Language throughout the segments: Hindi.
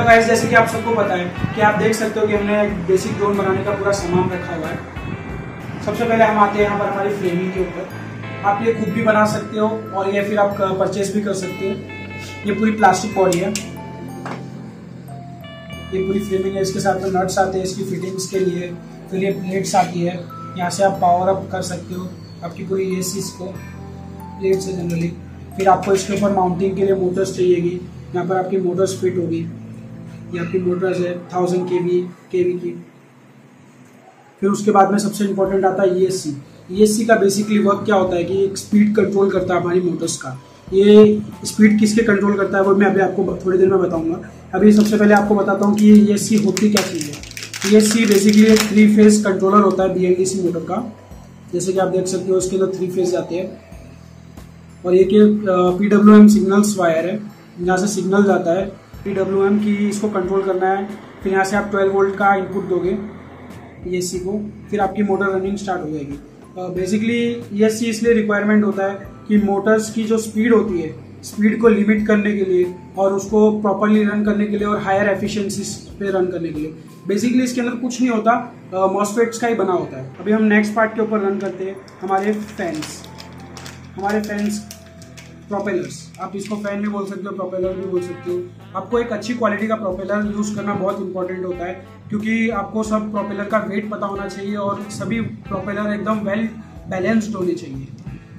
गाइस, जैसे कि आप सबको पता है कि आप देख सकते हो कि हमने बेसिक ड्रोन बनाने का पूरा सामान रखा हुआ है। सबसे पहले हम आते हैं यहाँ पर हमारी फ्रेमिंग के ऊपर। आप ये खुद भी बना सकते हो और ये फिर आप परचेज भी कर सकते हो। ये पूरी प्लास्टिक बॉडी है, ये पूरी फ्रेमिंग है। इसके साथ में नट्स आते हैं इसकी फिटिंग्स के लिए, फिर ये प्लेट्स आती है, यहाँ से आप पावर अप कर सकते हो आपकी पूरी ये चीज़ को प्लेट से जनरली। फिर आपको इसके ऊपर माउंटिंग के लिए मोटर्स चाहिएगी, यहाँ पर आपकी मोटर्स फिट होगी। ये आपकी मोटर्स है 1000 केवी की। फिर उसके बाद में सबसे इम्पोर्टेंट आता है ESC। ESC का बेसिकली वर्क क्या होता है कि एक स्पीड कंट्रोल करता है हमारी मोटर्स का। ये स्पीड किसके कंट्रोल करता है वो मैं अभी आपको थोड़ी देर में बताऊंगा। अभी सबसे पहले आपको बताता हूँ कि ये ESC होती क्या चीज़ है। ESC बेसिकली एक 3 फेज कंट्रोलर होता है BLDC मोटर का। जैसे कि आप देख सकते हो इसके अंदर 3 फेज जाते हैं और ये कि PWM सिग्नल्स वायर है, यहाँ से सिग्नल जाता है PWM की, इसको कंट्रोल करना है। फिर यहाँ से आप 12 वोल्ट का इनपुट दोगे ESC को, फिर आपकी मोटर रनिंग स्टार्ट हो जाएगी। बेसिकली ESC इसलिए रिक्वायरमेंट होता है कि मोटर्स की जो स्पीड होती है, स्पीड को लिमिट करने के लिए और उसको प्रॉपरली रन करने के लिए और हायर एफिशिएंसीज पे रन करने के लिए। बेसिकली इसके अंदर कुछ नहीं होता, मॉसफेट्स का ही बना होता है। अभी हम नेक्स्ट पार्ट के ऊपर रन करते हैं हमारे फैंस प्रोपेलर्स। आप इसको फैन भी बोल सकते हो, प्रोपेलर भी बोल सकते हो। आपको एक अच्छी क्वालिटी का प्रोपेलर यूज़ करना बहुत इंपॉर्टेंट होता है, क्योंकि आपको सब प्रोपेलर का वेट पता होना चाहिए और सभी प्रोपेलर एकदम वेल बैलेंस्ड होने चाहिए।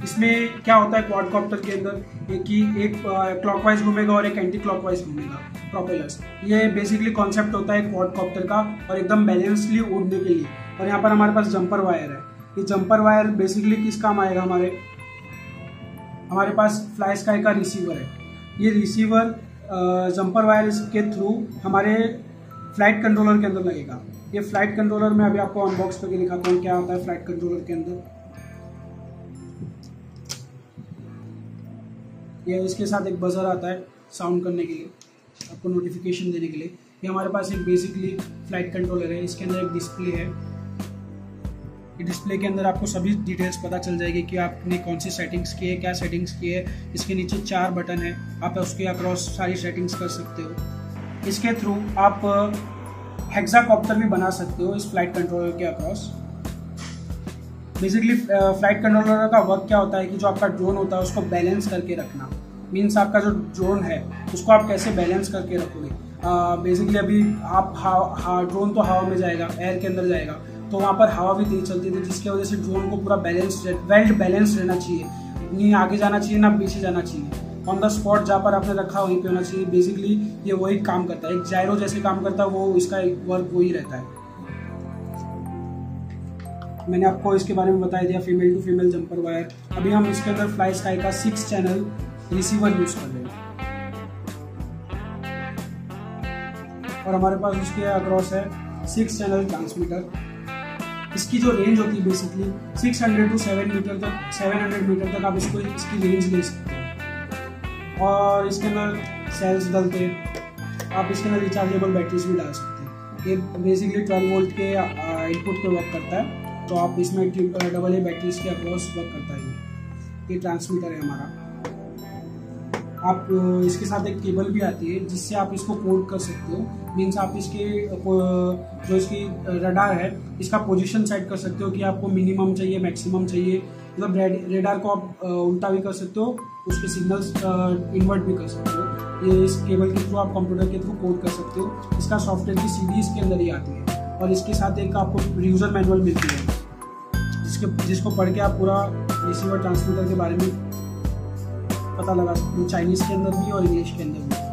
इसमें क्या होता है क्वाडकॉप्टर के अंदर एक क्लॉकवाइज घूमेगा और एक एंटी क्लॉकवाइज घूमेगा प्रोपेलर्स। ये बेसिकली कॉन्सेप्ट होता है क्वाडकॉप्टर का और एकदम बैलेंसली उड़ने के लिए। और यहाँ पर हमारे पास जंपर वायर है। ये जंपर वायर बेसिकली किस काम आएगा, हमारे पास फ्लाई स्काई का रिसीवर है। ये रिसीवर जंपर वायर के थ्रू हमारे फ्लाइट कंट्रोलर के अंदर लगेगा। ये फ्लाइट कंट्रोलर में अभी आपको अनबॉक्स करके दिखाता हूँ क्या होता है फ्लाइट कंट्रोलर के अंदर। ये इसके साथ एक बजर आता है साउंड करने के लिए, आपको नोटिफिकेशन देने के लिए। ये हमारे पास एक बेसिकली फ्लाइट कंट्रोलर है। इसके अंदर एक डिस्प्ले है। डिस्प्ले के अंदर आपको सभी डिटेल्स पता चल जाएगी कि आपने कौन सी सेटिंग्स की है, क्या सेटिंग्स की है। इसके नीचे 4 बटन है, आप उसके अक्रॉस सारी सेटिंग्स कर सकते हो। इसके थ्रू आप हेक्साकॉप्टर भी बना सकते हो इस फ्लाइट कंट्रोलर के अक्रॉस। बेसिकली फ्लाइट कंट्रोलर का वर्क क्या होता है कि जो आपका ड्रोन होता है उसको बैलेंस करके रखना। मीन्स आपका जो ड्रोन है उसको आप कैसे बैलेंस करके रखोगे। बेसिकली अभी आप ड्रोन तो हवा में जाएगा, एयर के अंदर जाएगा, तो वहाँ पर हवा भी तेज चलती थी, जिसकी वजह से ड्रोन को पूरा वेल बैलेंस रहना चाहिए। नहीं आगे जाना चाहिए ना पीछे जाना चाहिए। ऑन द स्पॉट जहाँ पर आपने रखा वहीं पे होना चाहिए। बेसिकली ये वही काम करता है, एक जायरो जैसे काम करता है, वो इसका वर्क वही रहता है। मैंने आपको इसके बारे में बता दिया, female to female jumper wire. अभी हम इसके अंदर फ्लाई स्काई का 6 चैनल रिसीवर यूज कर रहे हैं और हमारे पास उसके अक्रॉस है 6 चैनल ट्रांसमीटर। इसकी जो रेंज होती है बेसिकली 600 to 700 मीटर तक आप इसकी रेंज ले सकते हो। और इसके अंदर सेल्स डलते हैं, आप इसके अंदर रिचार्जेबल बैटरीज भी डाल सकते हैं। ये बेसिकली 12 वोल्ट के इनपुट पे वर्क करता है, तो आप इसमें AA बैटरीज के अक्रॉस वर्क करता है। ये ट्रांसमीटर है हमारा। आप इसके साथ एक केबल भी आती है जिससे आप इसको कोड कर सकते हो। मीन्स आप इसके जो इसकी रडार है इसका पोजीशन सेट कर सकते हो कि आपको मिनिमम चाहिए, मैक्सिमम चाहिए। मतलब रेडार को आप उल्टा भी कर सकते हो, उसके सिग्नल्स इन्वर्ट भी कर सकते हो। ये इस केबल के थ्रू आप कंप्यूटर के थ्रू कोड कर सकते हो। इसका सॉफ्टवेयर की CD इसके अंदर ही आती है और इसके साथ एक आपको यूजर मैनुअल मिलती है जिसको पढ़ के आप पूरा रिसीवर ट्रांसमीटर के बारे में पता लगा सकते हो, चाइनीज के अंदर भी और इंग्लिश के अंदर भी।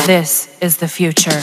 This is the future.